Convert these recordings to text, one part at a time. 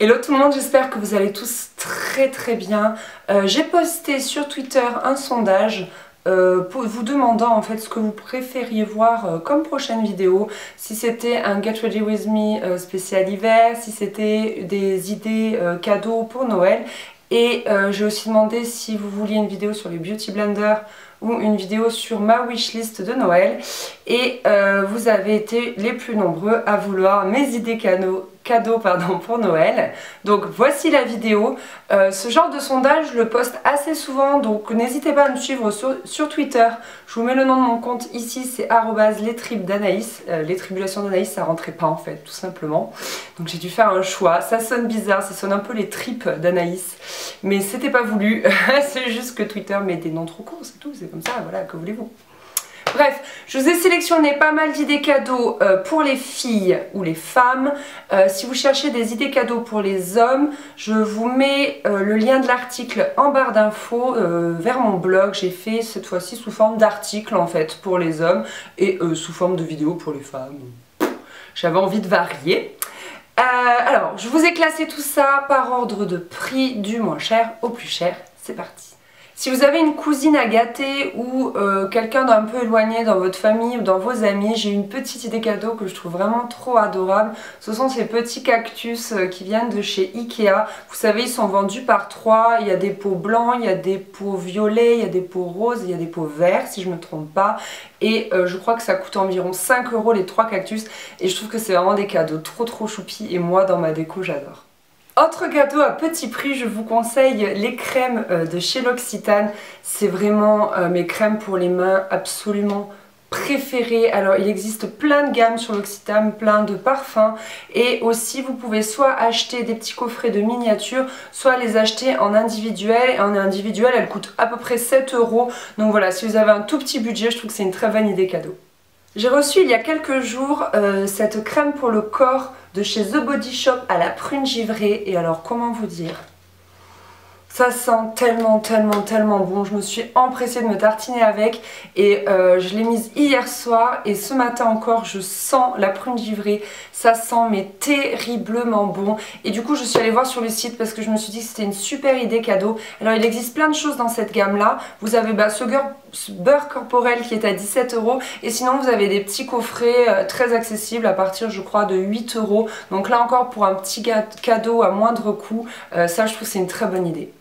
Hello tout le monde, j'espère que vous allez tous très bien. J'ai posté sur Twitter un sondage pour vous demandant en fait ce que vous préfériez voir comme prochaine vidéo. Si c'était un Get Ready With Me spécial hiver, si c'était des idées cadeaux pour Noël. Et j'ai aussi demandé si vous vouliez une vidéo sur les Beauty Blenders ou une vidéo sur ma wishlist de Noël. Et vous avez été les plus nombreux à vouloir mes idées cadeaux pour Noël. Donc voici la vidéo. Ce genre de sondage, je le poste assez souvent, donc n'hésitez pas à me suivre sur Twitter. Je vous mets le nom de mon compte ici, c'est @lestribs.d'Anaïs. Les tribulations d'Anaïs, ça rentrait pas en fait, tout simplement. Donc j'ai dû faire un choix. Ça sonne bizarre, ça sonne un peu les tripes d'Anaïs, mais c'était pas voulu. C'est juste que Twitter met des noms trop courts, c'est tout, c'est comme ça, voilà, que voulez-vous. Bref, je vous ai sélectionné pas mal d'idées cadeaux pour les filles ou les femmes. Si vous cherchez des idées cadeaux pour les hommes, je vous mets le lien de l'article en barre d'infos vers mon blog. J'ai fait cette fois-ci sous forme d'article en fait pour les hommes et sous forme de vidéo pour les femmes. J'avais envie de varier. Alors, je vous ai classé tout ça par ordre de prix du moins cher au plus cher. C'est parti. Si vous avez une cousine à gâter ou quelqu'un d'un peu éloigné dans votre famille ou dans vos amis, j'ai une petite idée cadeau que je trouve vraiment trop adorable. Ce sont ces petits cactus qui viennent de chez Ikea. Vous savez, ils sont vendus par 3. Il y a des pots blancs, il y a des pots violets, il y a des pots roses, il y a des pots verts si je ne me trompe pas. Et je crois que ça coûte environ 5 € les 3 cactus. Et je trouve que c'est vraiment des cadeaux trop choupis. Et moi, dans ma déco, j'adore. Autre cadeau à petit prix, je vous conseille les crèmes de chez L'Occitane. C'est vraiment mes crèmes pour les mains absolument préférées. Alors il existe plein de gammes sur L'Occitane, plein de parfums. Et aussi vous pouvez soit acheter des petits coffrets de miniatures, soit les acheter en individuel. Et en individuel, elles coûtent à peu près 7 €. Donc voilà, si vous avez un tout petit budget, je trouve que c'est une très bonne idée cadeau. J'ai reçu il y a quelques jours cette crème pour le corps de chez The Body Shop à la prune givrée. Et alors comment vous dire, ça sent tellement bon. Je me suis empressée de me tartiner avec et je l'ai mise hier soir et ce matin encore je sens la prune givrée. Ça sent mais terriblement bon. Et du coup je suis allée voir sur le site parce que je me suis dit que c'était une super idée cadeau. Alors il existe plein de choses dans cette gamme là. Vous avez ce beurre corporel qui est à 17 € et sinon vous avez des petits coffrets très accessibles à partir je crois de 8 €. Donc là encore pour un petit cadeau à moindre coût, ça je trouve que c'est une très bonne idée.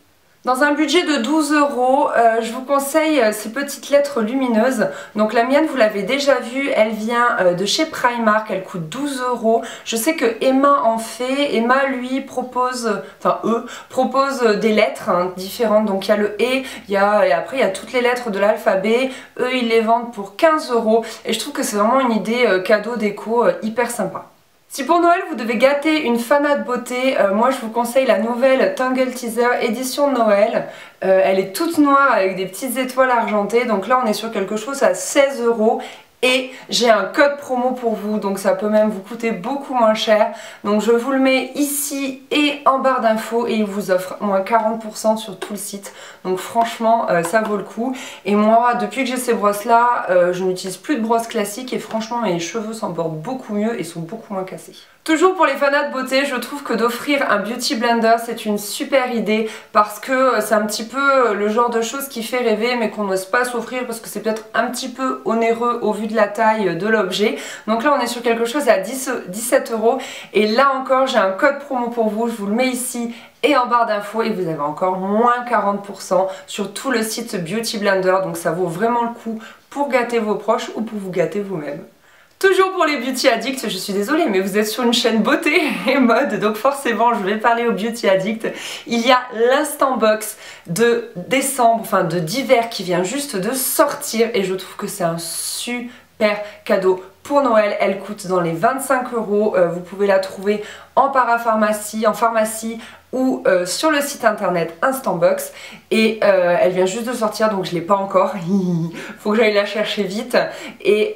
Dans un budget de 12 €, je vous conseille ces petites lettres lumineuses. Donc la mienne, vous l'avez déjà vue, elle vient de chez Primark, elle coûte 12 €. Je sais que Emma en fait. Emma, lui, propose, enfin eux, proposent des lettres différentes. Donc il y a le E, et après il y a toutes les lettres de l'alphabet. Eux, ils les vendent pour 15 €. Et je trouve que c'est vraiment une idée cadeau déco hyper sympa. Si pour Noël vous devez gâter une fanat de beauté, moi je vous conseille la nouvelle Tangle Teaser édition de Noël. Elle est toute noire avec des petites étoiles argentées, donc là on est sur quelque chose à 16 €. Et j'ai un code promo pour vous, donc ça peut même vous coûter beaucoup moins cher. Donc je vous le mets ici et en barre d'infos et il vous offre moins 40% sur tout le site. Donc franchement ça vaut le coup. Et moi depuis que j'ai ces brosses là, je n'utilise plus de brosses classiques et franchement mes cheveux s'en portent beaucoup mieux et sont beaucoup moins cassés. Toujours pour les fanats de beauté, je trouve que d'offrir un beauty blender c'est une super idée parce que c'est un petit peu le genre de choses qui fait rêver mais qu'on n'ose pas s'offrir parce que c'est peut-être un petit peu onéreux au vu de la taille de l'objet. Donc là on est sur quelque chose à 17 € et là encore j'ai un code promo pour vous, je vous le mets ici et en barre d'infos et vous avez encore moins 40% sur tout le site Beauty Blender, donc ça vaut vraiment le coup pour gâter vos proches ou pour vous gâter vous-même. Toujours pour les beauty addicts, je suis désolée mais vous êtes sur une chaîne beauté et mode donc forcément je vais parler aux beauty addicts. Il y a l'instant box de décembre, enfin d'hiver qui vient juste de sortir et je trouve que c'est un super cadeau pour Noël. Elle coûte dans les 25 €, vous pouvez la trouver en parapharmacie, en pharmacie ou sur le site internet Instantbox et elle vient juste de sortir donc je l'ai pas encore. Faut que j'aille la chercher vite et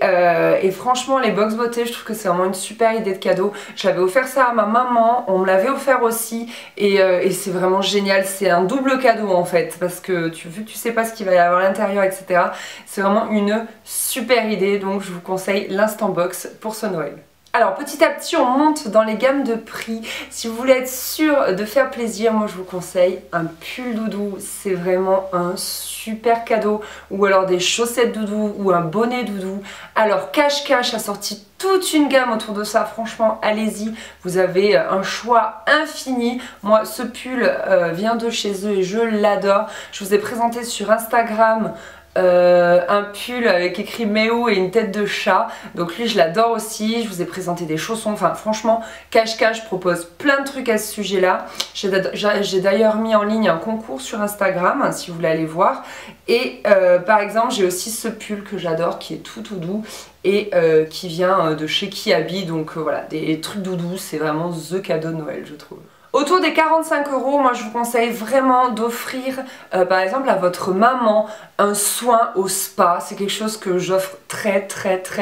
franchement les box beauté je trouve que c'est vraiment une super idée de cadeau. J'avais offert ça à ma maman, on me l'avait offert aussi et c'est vraiment génial. C'est un double cadeau en fait parce que vu que tu sais pas ce qu'il va y avoir à l'intérieur etc, c'est vraiment une super idée donc je vous conseille l'Instant Box pour ce Noël. Alors petit à petit on monte dans les gammes de prix. Si vous voulez être sûr de faire plaisir, moi je vous conseille un pull doudou, c'est vraiment un super cadeau. Ou alors des chaussettes doudou ou un bonnet doudou. Alors Cache-Cache a sorti toute une gamme autour de ça, franchement allez-y, vous avez un choix infini. Moi ce pull vient de chez eux et je l'adore. Je vous ai présenté sur Instagram un pull avec écrit Méo et une tête de chat, donc lui je l'adore aussi. Je vous ai présenté des chaussons, enfin franchement Cache-Cache propose plein de trucs à ce sujet là. J'ai d'ailleurs mis en ligne un concours sur Instagram si vous voulez aller voir, et par exemple j'ai aussi ce pull que j'adore qui est tout doux et qui vient de chez Kiabi, donc voilà, des trucs doudous, c'est vraiment the cadeau de Noël je trouve. Autour des 45 €, moi je vous conseille vraiment d'offrir par exemple à votre maman un soin au spa. C'est quelque chose que j'offre très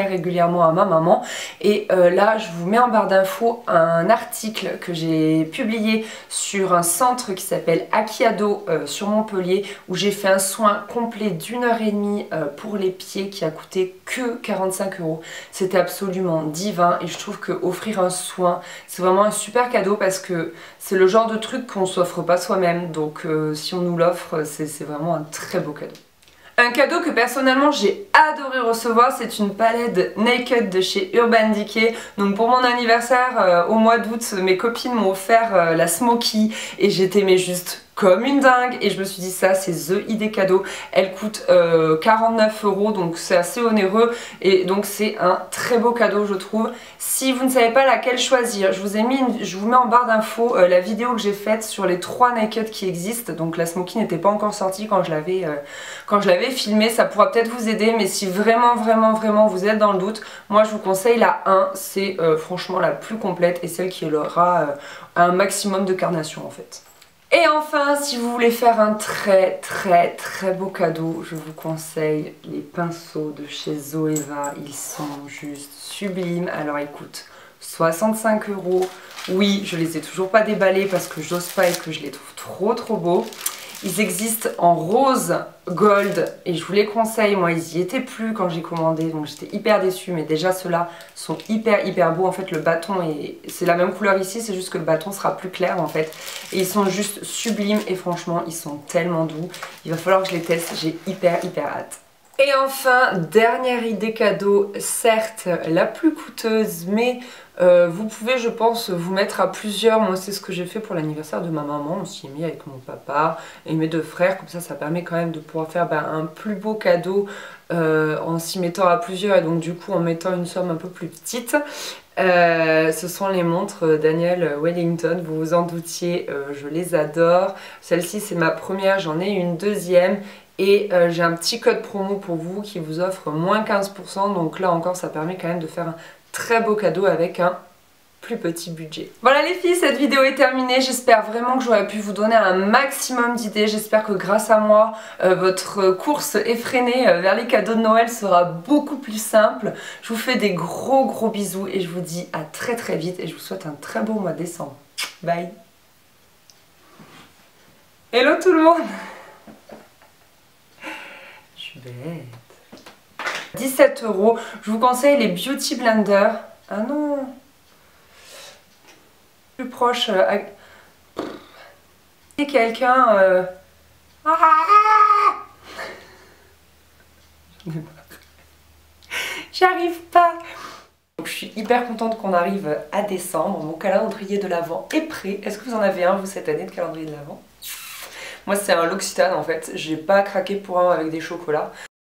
régulièrement à ma maman. Et là je vous mets en barre d'infos un article que j'ai publié sur un centre qui s'appelle Akiado sur Montpellier, où j'ai fait un soin complet d'1h30 pour les pieds qui a coûté que 45 €. C'était absolument divin et je trouve que offrir un soin c'est vraiment un super cadeau parce que c'est le genre de truc qu'on s'offre pas soi-même, donc si on nous l'offre, c'est vraiment un très beau cadeau. Un cadeau que personnellement j'ai adoré recevoir, c'est une palette Naked de chez Urban Decay. Donc pour mon anniversaire au mois d'août, mes copines m'ont offert la Smoky et j'étais mais juste comme une dingue, et je me suis dit ça c'est the idée cadeau. Elle coûte 49 €, donc c'est assez onéreux et donc c'est un très beau cadeau je trouve. Si vous ne savez pas laquelle choisir, je vous mets en barre d'infos la vidéo que j'ai faite sur les 3 Naked qui existent. Donc la Smoky n'était pas encore sortie quand je l'avais filmée, ça pourra peut-être vous aider, mais si vraiment vous êtes dans le doute, moi je vous conseille la 1, c'est franchement la plus complète et celle qui aura un maximum de carnation en fait. Et enfin, si vous voulez faire un très beau cadeau, je vous conseille les pinceaux de chez Zoeva. Ils sont juste sublimes. Alors ils coûtent 65 €. Oui, je les ai toujours pas déballés parce que j'ose pas et que je les trouve trop beaux. Ils existent en rose gold et je vous les conseille. Moi ils y étaient plus quand j'ai commandé, donc j'étais hyper déçue, mais déjà ceux-là sont hyper beaux. En fait le bâton c'est la même couleur ici, c'est juste que le bâton sera plus clair en fait, et ils sont juste sublimes et franchement ils sont tellement doux. Il va falloir que je les teste, j'ai hyper hâte. Et enfin, dernière idée cadeau, certes la plus coûteuse, mais vous pouvez je pense vous mettre à plusieurs. Moi c'est ce que j'ai fait pour l'anniversaire de ma maman, on s'y est mis avec mon papa et mes 2 frères, comme ça permet quand même de pouvoir faire un plus beau cadeau en s'y mettant à plusieurs et donc du coup en mettant une somme un peu plus petite. Ce sont les montres Daniel Wellington, vous vous en doutiez, je les adore. Celle-ci c'est ma première, j'en ai une deuxième. Et j'ai un petit code promo pour vous qui vous offre moins 15%. Donc là encore, ça permet quand même de faire un très beau cadeau avec un plus petit budget. Voilà les filles, cette vidéo est terminée. J'espère vraiment que j'aurais pu vous donner un maximum d'idées. J'espère que grâce à moi, votre course effrénée vers les cadeaux de Noël sera beaucoup plus simple. Je vous fais des gros bisous et je vous dis à très vite. Et je vous souhaite un très beau mois de décembre. Bye. Hello tout le monde. Bête. 17 €. Je vous conseille les Beauty Blender. Ah non. Plus proche. Quelqu'un. J'arrive pas. Donc, je suis hyper contente qu'on arrive à décembre. Mon calendrier de l'Avent est prêt. Est-ce que vous en avez un vous cette année de calendrier de l'Avent? Moi c'est un L'Occitane en fait, j'ai pas craqué pour un avec des chocolats.